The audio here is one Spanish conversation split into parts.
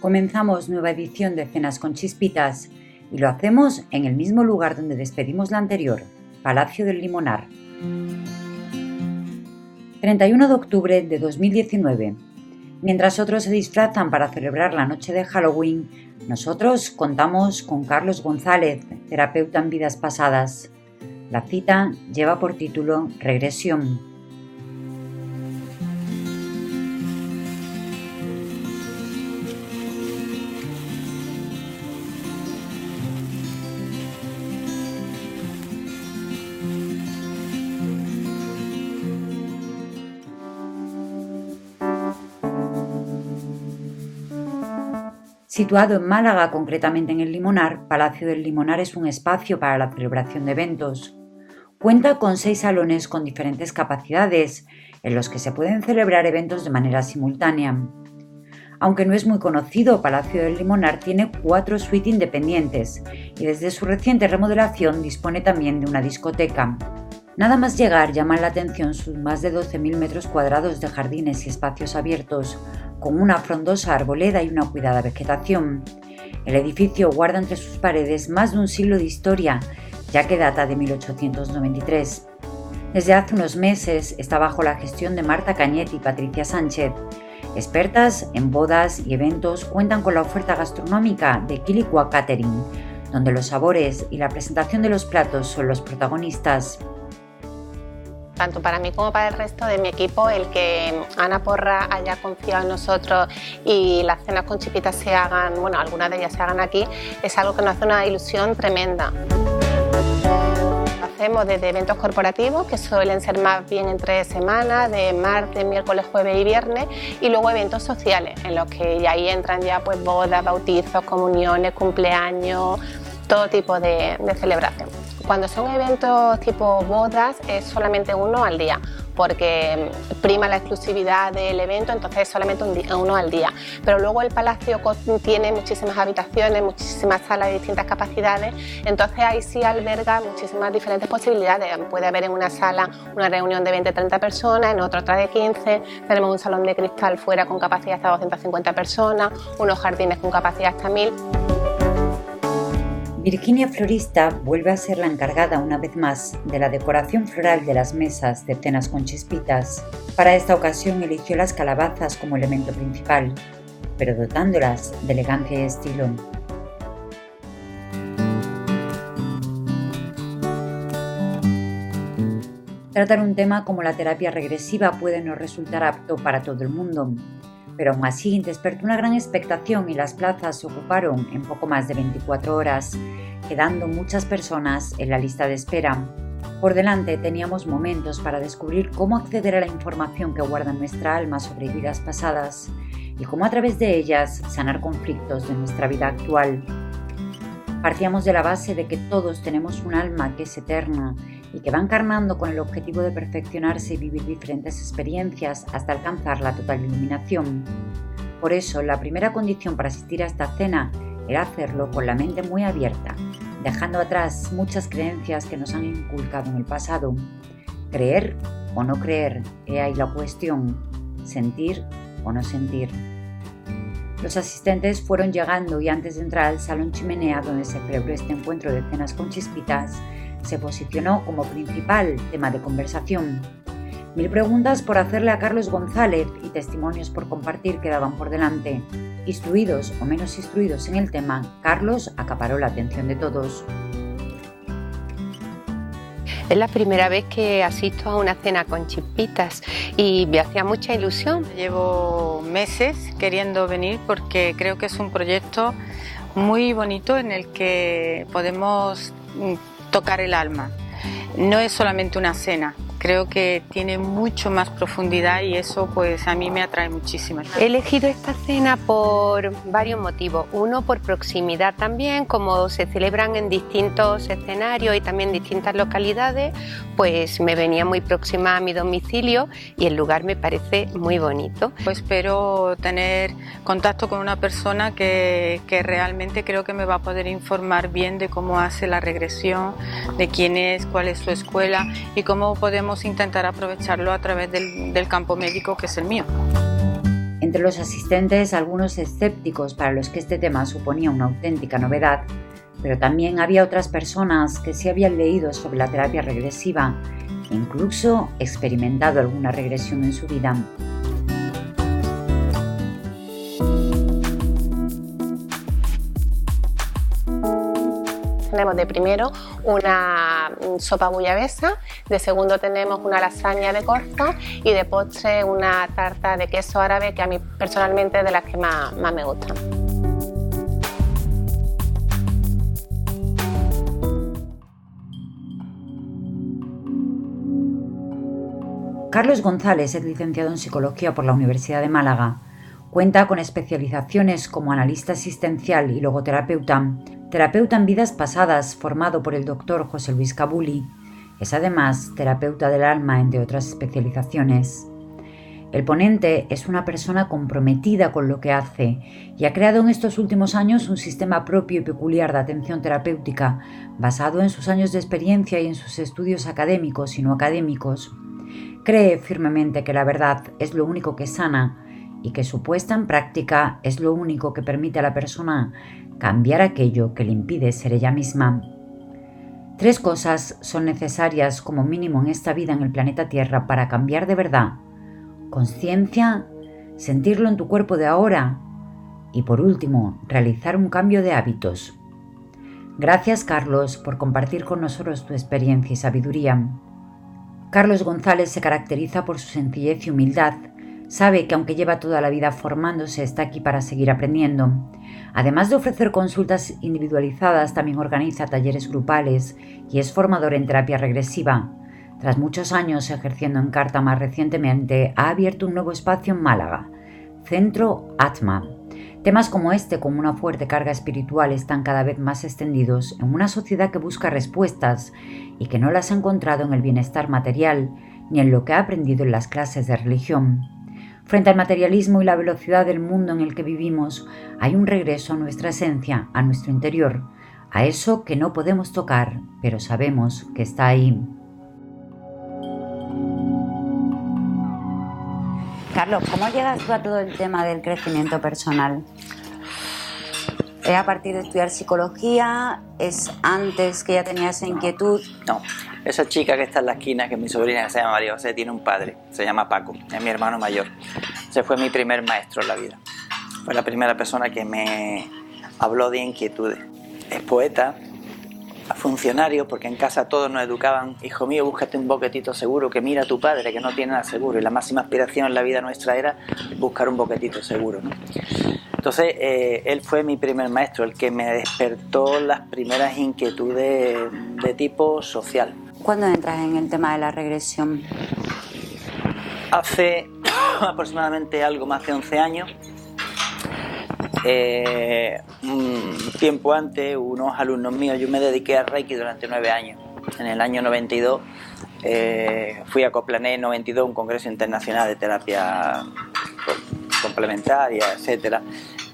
Comenzamos nueva edición de Cenas con Chispitas y lo hacemos en el mismo lugar donde despedimos la anterior, Palacio del Limonar. 31 de octubre de 2019. Mientras otros se disfrazan para celebrar la noche de Halloween, nosotros contamos con Carlos González, terapeuta en vidas pasadas. La cita lleva por título Regresión. Situado en Málaga, concretamente en el Limonar, Palacio del Limonar es un espacio para la celebración de eventos. Cuenta con 6 salones con diferentes capacidades, en los que se pueden celebrar eventos de manera simultánea. Aunque no es muy conocido, Palacio del Limonar tiene 4 suites independientes y desde su reciente remodelación dispone también de una discoteca. Nada más llegar llaman la atención sus más de 12.000 metros cuadrados de jardines y espacios abiertos, con una frondosa arboleda y una cuidada vegetación. El edificio guarda entre sus paredes más de un siglo de historia, ya que data de 1893. Desde hace unos meses está bajo la gestión de Marta Cañet y Patricia Sánchez. Expertas en bodas y eventos, cuentan con la oferta gastronómica de Quilicua Catering, donde los sabores y la presentación de los platos son los protagonistas. Tanto para mí como para el resto de mi equipo, el que Ana Porra haya confiado en nosotros y las cenas con chispitas se hagan, bueno, algunas de ellas se hagan aquí, es algo que nos hace una ilusión tremenda. Hacemos desde eventos corporativos, que suelen ser más bien entre semanas, de martes, miércoles, jueves y viernes, y luego eventos sociales, en los que ya ahí entran ya pues bodas, bautizos, comuniones, cumpleaños, todo tipo de celebración. Cuando son eventos tipo bodas es solamente uno al día, porque prima la exclusividad del evento, entonces es solamente uno al día. Pero luego el palacio tiene muchísimas habitaciones, muchísimas salas de distintas capacidades, entonces ahí sí alberga muchísimas diferentes posibilidades. Puede haber en una sala una reunión de 20-30 personas, en otra de 15, tenemos un salón de cristal fuera con capacidad hasta 250 personas, unos jardines con capacidad hasta 1000. Virginia Florista vuelve a ser la encargada una vez más de la decoración floral de las mesas de cenas con chispitas. Para esta ocasión eligió las calabazas como elemento principal, pero dotándolas de elegancia y estilo. Tratar un tema como la terapia regresiva puede no resultar apto para todo el mundo, pero aún así despertó una gran expectación y las plazas se ocuparon en poco más de 24 horas, quedando muchas personas en la lista de espera. Por delante teníamos momentos para descubrir cómo acceder a la información que guarda nuestra alma sobre vidas pasadas y cómo a través de ellas sanar conflictos de nuestra vida actual. Partíamos de la base de que todos tenemos un alma que es eterna y que va encarnando con el objetivo de perfeccionarse y vivir diferentes experiencias hasta alcanzar la total iluminación. Por eso, la primera condición para asistir a esta cena era hacerlo con la mente muy abierta, dejando atrás muchas creencias que nos han inculcado en el pasado. Creer o no creer, he ahí la cuestión. Sentir o no sentir. Los asistentes fueron llegando y antes de entrar al salón chimenea donde se celebró este encuentro de cenas con chispitas, se posicionó como principal tema de conversación. 1000 preguntas por hacerle a Carlos González y testimonios por compartir quedaban por delante. Instruidos o menos instruidos en el tema, Carlos acaparó la atención de todos. Es la primera vez que asisto a una cena con chispitas y me hacía mucha ilusión. Llevo meses queriendo venir porque creo que es un proyecto muy bonito en el que podemos tocar el alma. No es solamente una cena, creo que tiene mucho más profundidad y eso pues a mí me atrae muchísimo. He elegido esta cena por varios motivos. Uno, por proximidad también, como se celebran en distintos escenarios y también distintas localidades, pues me venía muy próxima a mi domicilio y el lugar me parece muy bonito. Pues espero tener contacto con una persona que realmente creo que me va a poder informar bien de cómo hace la regresión, de quién es, cuál es su escuela y cómo podemos intentar aprovecharlo a través del campo médico que es el mío. Entre los asistentes, algunos escépticos para los que este tema suponía una auténtica novedad, pero también había otras personas que sí habían leído sobre la terapia regresiva e incluso experimentado alguna regresión en su vida. Tenemos de primero una sopa bullabesa, de segundo tenemos una lasaña de corzo y de postre una tarta de queso árabe que a mí personalmente es de las que más me gustan. Carlos González es licenciado en Psicología por la Universidad de Málaga. Cuenta con especializaciones como analista asistencial y logoterapeuta, terapeuta en vidas pasadas formado por el doctor José Luis Cabuli. Es además terapeuta del alma, entre otras especializaciones. El ponente es una persona comprometida con lo que hace y ha creado en estos últimos años un sistema propio y peculiar de atención terapéutica basado en sus años de experiencia y en sus estudios académicos y no académicos. Cree firmemente que la verdad es lo único que sana y que su puesta en práctica es lo único que permite a la persona cambiar aquello que le impide ser ella misma. 3 cosas son necesarias como mínimo en esta vida en el planeta Tierra para cambiar de verdad: conciencia, sentirlo en tu cuerpo de ahora y, por último, realizar un cambio de hábitos. Gracias, Carlos, por compartir con nosotros tu experiencia y sabiduría. Carlos González se caracteriza por su sencillez y humildad. Sabe que aunque lleva toda la vida formándose, está aquí para seguir aprendiendo. Además de ofrecer consultas individualizadas, también organiza talleres grupales y es formador en terapia regresiva. Tras muchos años ejerciendo en Carta, más recientemente ha abierto un nuevo espacio en Málaga, Centro Atma. Temas como este, con una fuerte carga espiritual, están cada vez más extendidos en una sociedad que busca respuestas y que no las ha encontrado en el bienestar material ni en lo que ha aprendido en las clases de religión. Frente al materialismo y la velocidad del mundo en el que vivimos, hay un regreso a nuestra esencia, a nuestro interior, a eso que no podemos tocar, pero sabemos que está ahí. Carlos, ¿cómo llegas tú a todo el tema del crecimiento personal? ¿Es a partir de estudiar psicología? ¿Es antes que ya tenías esa inquietud? No, esa chica que está en la esquina, que es mi sobrina, que se llama María José, tiene un padre, se llama Paco, es mi hermano mayor. Ese fue mi primer maestro en la vida. Fue la primera persona que me habló de inquietudes. Es poeta, funcionario, porque en casa todos nos educaban: hijo mío, búscate un boquetito seguro, que mira a tu padre, que no tiene nada seguro. Y la máxima aspiración en la vida nuestra era buscar un boquetito seguro, ¿no? Entonces, él fue mi primer maestro, el que me despertó las primeras inquietudes de tipo social. ¿Cuándo entras en el tema de la regresión? Hace aproximadamente algo más de 11 años. Un tiempo antes, unos alumnos míos, yo me dediqué a Reiki durante 9 años. En el año 92 fui a Coplané en 92, un congreso internacional de terapia complementaria, etcétera,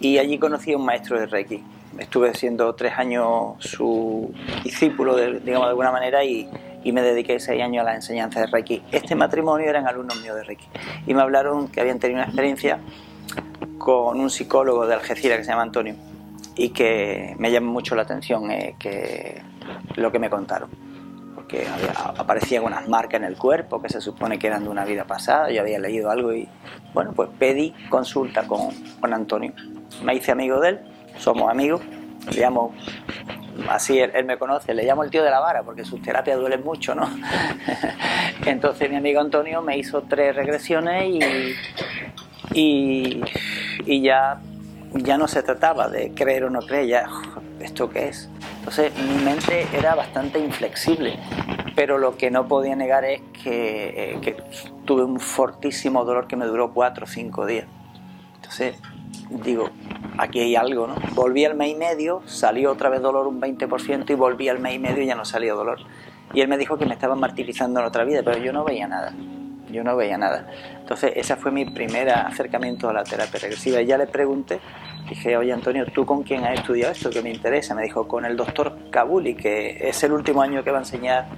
y allí conocí a un maestro de Reiki. Estuve siendo 3 años su discípulo, digamos de alguna manera, y me dediqué 6 años a la enseñanza de Reiki. Este matrimonio eran alumnos míos de Reiki y me hablaron que habían tenido una experiencia con un psicólogo de Algeciras que se llama Antonio, y que me llamó mucho la atención que lo que me contaron, porque aparecían unas marcas en el cuerpo que se supone que eran de una vida pasada. Yo había leído algo y bueno, pues pedí consulta con Antonio. Me hice amigo de él, somos amigos, le llamo, así él me conoce, le llamo el tío de la vara porque sus terapias duelen mucho, ¿no? Entonces mi amigo Antonio me hizo 3 regresiones y ya no se trataba de creer o no creer, ya, ¿esto qué es? Entonces mi mente era bastante inflexible, pero lo que no podía negar es que tuve un fortísimo dolor que me duró 4 o 5 días. Entonces digo, aquí hay algo, ¿no? Volví al mes y medio, salió otra vez dolor un 20% y volví al mes y medio y ya no salió dolor. Y él me dijo que me estaban martirizando en otra vida, pero yo no veía nada. Entonces ese fue mi primer acercamiento a la terapia regresiva. Y ya le pregunté, dije: oye Antonio, ¿tú con quién has estudiado esto que me interesa? Me dijo: con el doctor Cabuli, que es el último año que va a enseñar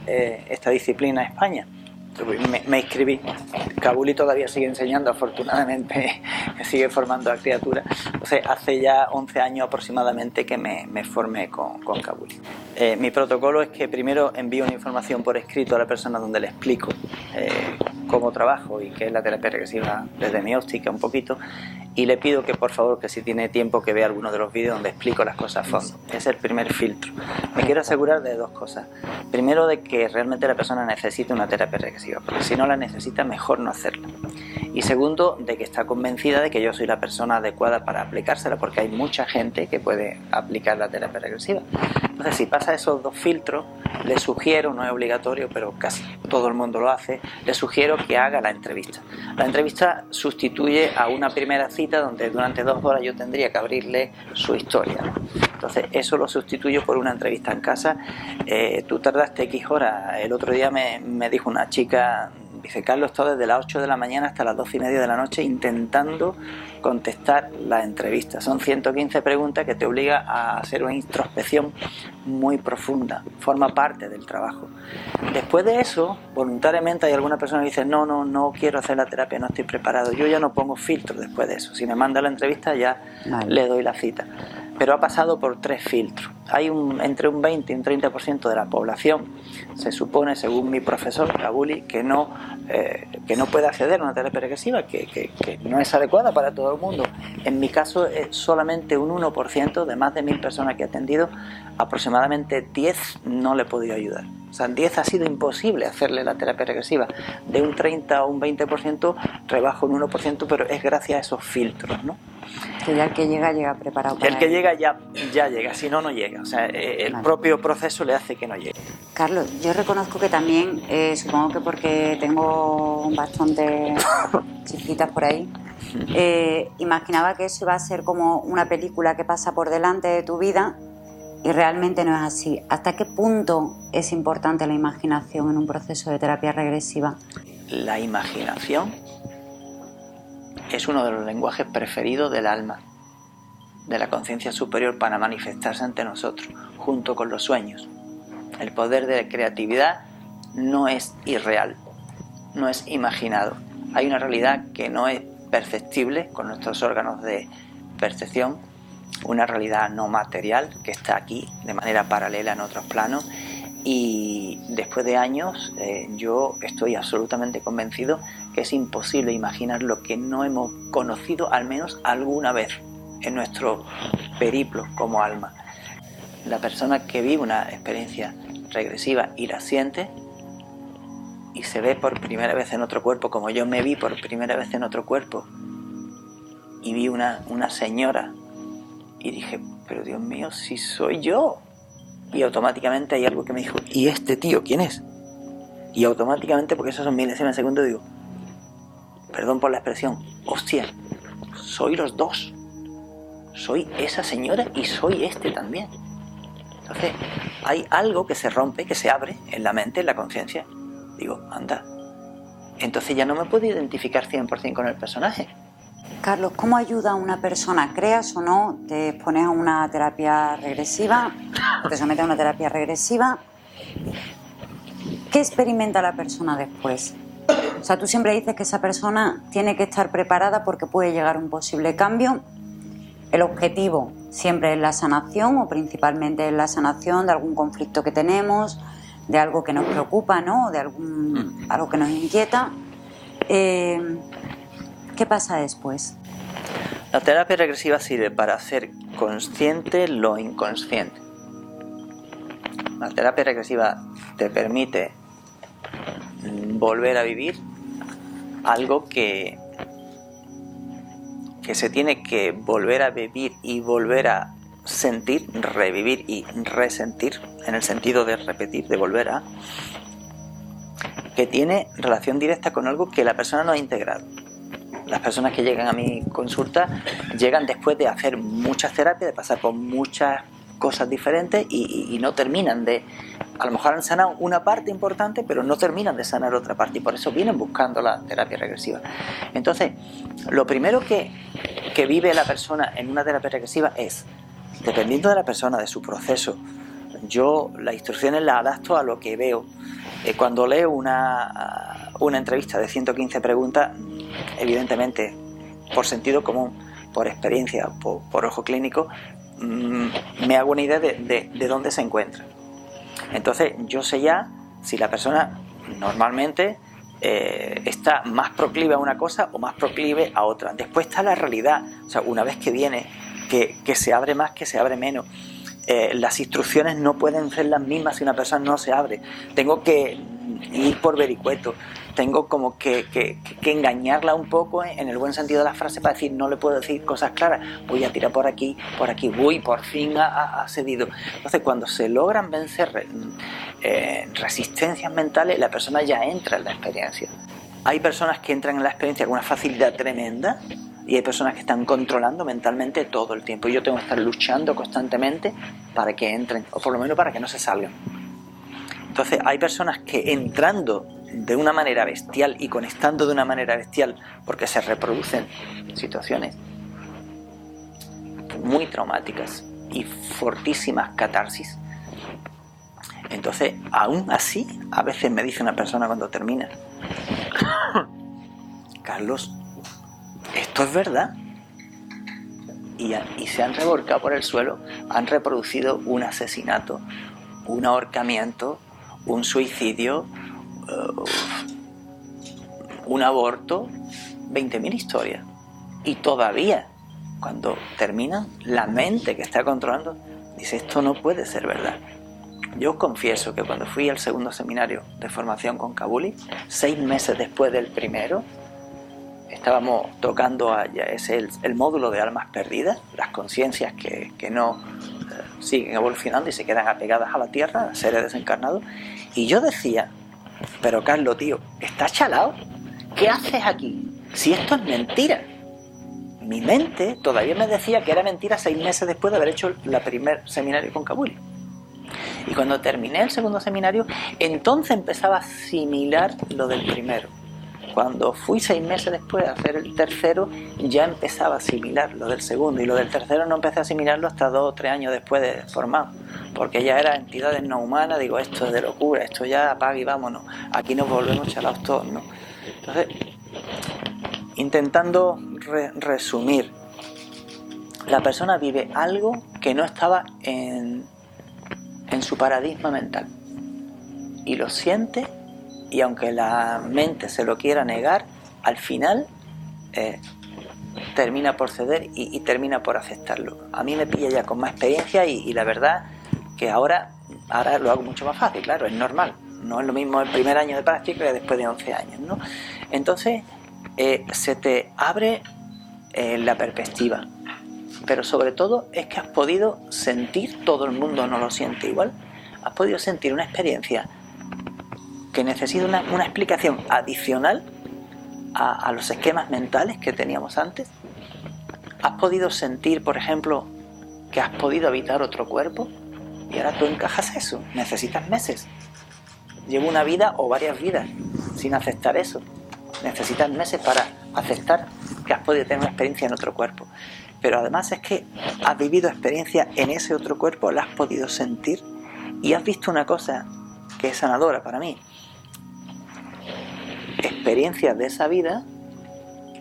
esta disciplina en España. me inscribí. Kabuli todavía sigue enseñando, afortunadamente, sigue formando a criaturas. Entonces, hace ya 11 años aproximadamente que me formé con Kabuli. Mi protocolo es que primero envío una información por escrito a la persona donde le explico cómo trabajo y qué es la terapia regresiva desde mi óptica un poquito, y le pido que por favor, que si tiene tiempo, que vea alguno de los vídeos donde explico las cosas a fondo. Es el primer filtro. Me quiero asegurar de dos cosas. Primero, de que realmente la persona necesite una terapia regresiva, porque si no la necesita, mejor no hacerla. Y segundo, de que está convencida de que yo soy la persona adecuada para aplicársela, porque hay mucha gente que puede aplicar la terapia regresiva. Entonces, si pasa esos dos filtros, le sugiero, no es obligatorio, pero casi todo el mundo lo hace, le sugiero que haga la entrevista. La entrevista sustituye a una primera cita donde durante 2 horas yo tendría que abrirle su historia, ¿no? Entonces, eso lo sustituyo por una entrevista en casa. Tú tardaste X horas. El otro día me dijo una chica, dice: Carlos, está desde las 8 de la mañana hasta las 12:30 de la noche intentando contestar la entrevista. Son 115 preguntas que te obliga a hacer una introspección muy profunda. Forma parte del trabajo. Después de eso, voluntariamente hay alguna persona que dice: no quiero hacer la terapia, no estoy preparado. Yo ya no pongo filtros después de eso. Si me manda la entrevista, ya le doy la cita. Pero ha pasado por 3 filtros. Hay entre un 20 y un 30% de la población, se supone, según mi profesor Kabuli, que no puede acceder a una terapia regresiva, que no es adecuada para todo el mundo. En mi caso es solamente un 1%. De más de 1000 personas que he atendido, aproximadamente 10 no le he podido ayudar. O sea, 10 ha sido imposible hacerle la terapia regresiva. De un 30 a un 20% rebajo un 1%, pero es gracias a esos filtros, ¿no? Que ya el que llega preparado para el que llega ya llega, si no, no llega. O sea, el propio proceso le hace que no llegue. Carlos, yo reconozco que también, supongo que porque tengo bastante chisquitas por ahí, imaginaba que eso iba a ser como una película que pasa por delante de tu vida, y realmente no es así. ¿Hasta qué punto es importante la imaginación en un proceso de terapia regresiva? La imaginación es uno de los lenguajes preferidos del alma, de la conciencia superior, para manifestarse ante nosotros, junto con los sueños. El poder de la creatividad no es irreal, no es imaginado. Hay una realidad que no es perceptible con nuestros órganos de percepción, una realidad no material que está aquí de manera paralela en otros planos. Y después de años yo estoy absolutamente convencido que es imposible imaginar lo que no hemos conocido al menos alguna vez en nuestro periplo como alma. La persona que vive una experiencia regresiva y la siente y se ve por primera vez en otro cuerpo, como yo me vi por primera vez en otro cuerpo y vi una señora y dije: pero Dios mío, si soy yo. Y automáticamente hay algo que me dijo: ¿y este tío quién es? Y automáticamente, porque esos son milésimas de segundo, digo: perdón por la expresión, hostia, soy los dos. Soy esa señora y soy este también. Entonces, hay algo que se rompe, que se abre en la mente, en la conciencia. Digo, anda. Entonces ya no me puedo identificar 100% con el personaje. Carlos, ¿cómo ayuda a una persona, creas o no, te expones a una terapia regresiva, o te sometes a una terapia regresiva? ¿Qué experimenta la persona después? O sea, tú siempre dices que esa persona tiene que estar preparada porque puede llegar un posible cambio. El objetivo siempre es la sanación, o principalmente es la sanación de algún conflicto que tenemos, de algo que nos preocupa, ¿no? De algo que nos inquieta. ¿Qué pasa después? La terapia regresiva sirve para hacer consciente lo inconsciente. La terapia regresiva te permite volver a vivir algo que se tiene que volver a vivir y volver a sentir, revivir y resentir, en el sentido de repetir, de volver a, que tiene relación directa con algo que la persona no ha integrado. Las personas que llegan a mi consulta llegan después de hacer muchas terapias, de pasar por muchas cosas diferentes y no terminan de... A lo mejor han sanado una parte importante, pero no terminan de sanar otra parte, y por eso vienen buscando la terapia regresiva. Entonces, lo primero que vive la persona en una terapia regresiva es, dependiendo de la persona, de su proceso, yo las instrucciones las adapto a lo que veo. Cuando leo una una entrevista de 115 preguntas, evidentemente, por sentido común, por experiencia, por ojo clínico, me hago una idea de dónde se encuentra. Entonces yo sé ya si la persona normalmente está más proclive a una cosa o más proclive a otra. Después está la realidad, o sea, una vez que viene, que se abre más, que se abre menos. Las instrucciones no pueden ser las mismas si una persona no se abre. Tengo que ir por vericueto, tengo como que engañarla un poco en el buen sentido de la frase para decir, no le puedo decir cosas claras, voy a tirar por aquí, uy, por fin ha cedido. Entonces, cuando se logran vencer resistencias mentales, la persona ya entra en la experiencia. Hay personas que entran en la experiencia con una facilidad tremenda, y hay personas que están controlando mentalmente todo el tiempo. Y yo tengo que estar luchando constantemente para que entren, o por lo menos para que no se salgan. Entonces hay personas que entrando de una manera bestial y conectando de una manera bestial, porque se reproducen situaciones muy traumáticas y fortísimas catarsis. Entonces, aún así, a veces me dice una persona cuando termina, Carlos, ¿esto es verdad? Y se han revolcado por el suelo, han reproducido un asesinato, un ahorcamiento, un suicidio, un aborto, 20.000 historias. Y todavía, cuando terminan, la mente que está controlando dice, esto no puede ser verdad. Yo os confieso que cuando fui al segundo seminario de formación con Kabuli, 6 meses después del primero, estábamos tocando el módulo de almas perdidas, las conciencias que no siguen evolucionando y se quedan apegadas a la tierra, a seres desencarnados. Y yo decía, pero Carlos, tío, ¿estás chalado? ¿Qué haces aquí? Si esto es mentira. Mi mente todavía me decía que era mentira 6 meses después de haber hecho el primer seminario con Kabuli. Y cuando terminé el segundo seminario, entonces empezaba a asimilar lo del primero. Cuando fui 6 meses después a hacer el tercero, ya empezaba a asimilar lo del segundo. Y lo del tercero no empecé a asimilarlo hasta 2 o 3 años después de formado. Porque ya eran entidades no humanas. Digo, esto es de locura, esto ya apaga y vámonos. Aquí nos volvemos chalados todos, ¿no? Entonces, intentando resumir, la persona vive algo que no estaba en su paradigma mental. Y lo siente. Y aunque la mente se lo quiera negar, al final termina por ceder y termina por aceptarlo. A mí me pilla ya con más experiencia y la verdad que ahora lo hago mucho más fácil, claro, es normal. No es lo mismo el primer año de práctica que después de 11 años, ¿no? Entonces se te abre la perspectiva. Pero sobre todo es que has podido sentir, todo el mundo no lo siente igual, has podido sentir una experiencia que necesita una explicación adicional a los esquemas mentales que teníamos antes. ¿Has podido sentir, por ejemplo, que has podido habitar otro cuerpo? Y ahora tú encajas eso. Necesitas meses. Llevo una vida o varias vidas sin aceptar eso. Necesitas meses para aceptar que has podido tener una experiencia en otro cuerpo. Pero además es que has vivido experiencia en ese otro cuerpo, la has podido sentir y has visto una cosa que es sanadora para mí. Experiencias de esa vida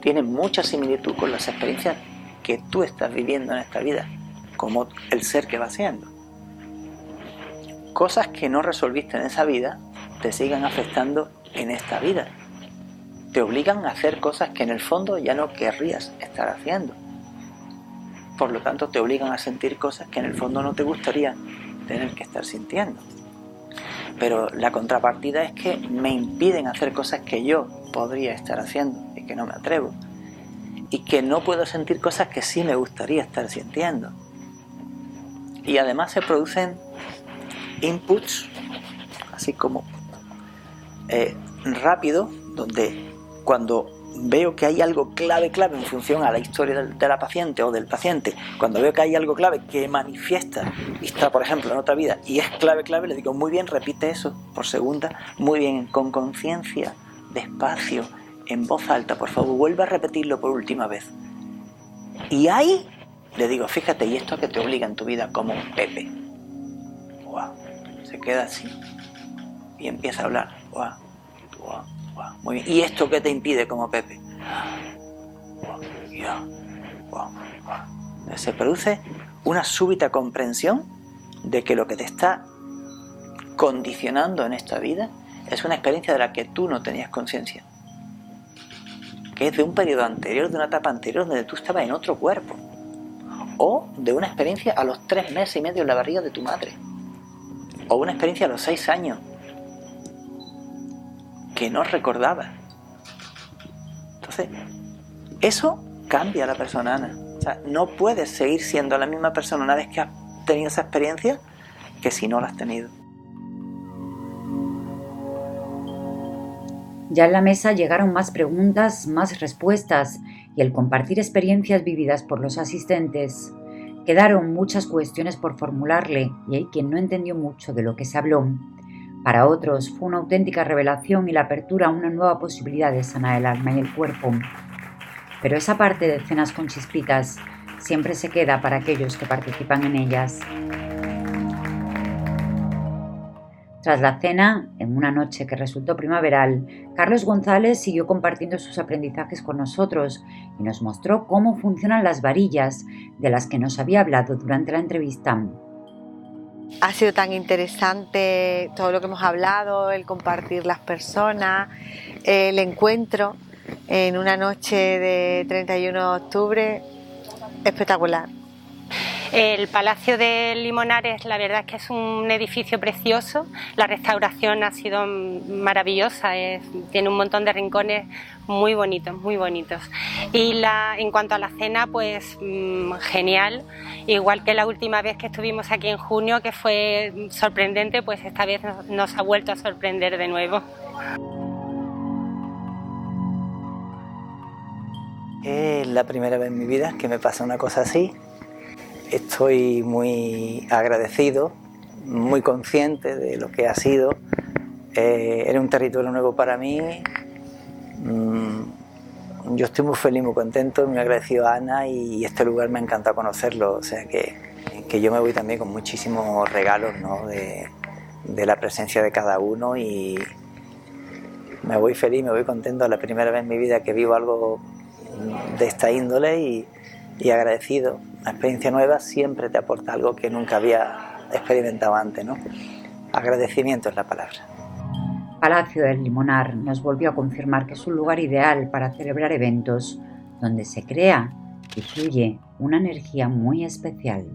tienen mucha similitud con las experiencias que tú estás viviendo en esta vida, como el ser que va siendo. Cosas que no resolviste en esa vida te siguen afectando en esta vida. Te obligan a hacer cosas que en el fondo ya no querrías estar haciendo. Por lo tanto, te obligan a sentir cosas que en el fondo no te gustaría tener que estar sintiendo. Pero la contrapartida es que me impiden hacer cosas que yo podría estar haciendo y que no me atrevo. Y que no puedo sentir cosas que sí me gustaría estar sintiendo. Y además se producen inputs, así como rápido, donde cuando veo que hay algo clave en función a la historia de la paciente o del paciente, cuando veo que hay algo clave que manifiesta y está, por ejemplo, en otra vida y es clave, le digo, muy bien, repite eso por segunda, muy bien, con conciencia, despacio, en voz alta, por favor, vuelve a repetirlo por última vez. Y ahí le digo, fíjate, y esto que te obliga en tu vida como un Pepe. Wow. Se queda así y empieza a hablar. Wow. Wow. Muy bien. ¿Y esto qué te impide como Pepe? Se produce una súbita comprensión de que lo que te está condicionando en esta vida es una experiencia de la que tú no tenías conciencia, que es de un periodo anterior, de una etapa anterior donde tú estabas en otro cuerpo, o de una experiencia a los 3 meses y medio en la barriga de tu madre, o una experiencia a los 6 años que no recordabas. Entonces, eso cambia a la persona, Ana. O sea, no puedes seguir siendo la misma persona una vez que has tenido esa experiencia que si no la has tenido. Ya en la mesa llegaron más preguntas, más respuestas y el compartir experiencias vividas por los asistentes. Quedaron muchas cuestiones por formularle y hay quien no entendió mucho de lo que se habló. Para otros fue una auténtica revelación y la apertura a una nueva posibilidad de sanar el alma y el cuerpo. Pero esa parte de cenas con chispitas siempre se queda para aquellos que participan en ellas. Tras la cena, en una noche que resultó primaveral, Carlos González siguió compartiendo sus aprendizajes con nosotros y nos mostró cómo funcionan las varillas de las que nos había hablado durante la entrevista. Ha sido tan interesante todo lo que hemos hablado, el compartir las personas, el encuentro en una noche de 31 de octubre, espectacular. El Palacio de Limonares, la verdad es que es un edificio precioso, la restauración ha sido maravillosa, tiene un montón de rincones muy bonitos, muy bonitos. Y en cuanto a la cena, pues genial, igual que la última vez que estuvimos aquí en junio, que fue sorprendente, pues esta vez nos ha vuelto a sorprender de nuevo. Es la primera vez en mi vida que me pasa una cosa así. Estoy muy agradecido, muy consciente de lo que ha sido. Era un territorio nuevo para mí. Yo estoy muy feliz, muy contento, muy agradecido a Ana y este lugar me ha encantado conocerlo. O sea que yo me voy también con muchísimos regalos, ¿no? de la presencia de cada uno y me voy feliz, me voy contento. Es la primera vez en mi vida que vivo algo de esta índole y agradecido. Una experiencia nueva siempre te aporta algo que nunca había experimentado antes, ¿no? Agradecimiento es la palabra. Palacio del Limonar nos volvió a confirmar que es un lugar ideal para celebrar eventos donde se crea y fluye una energía muy especial.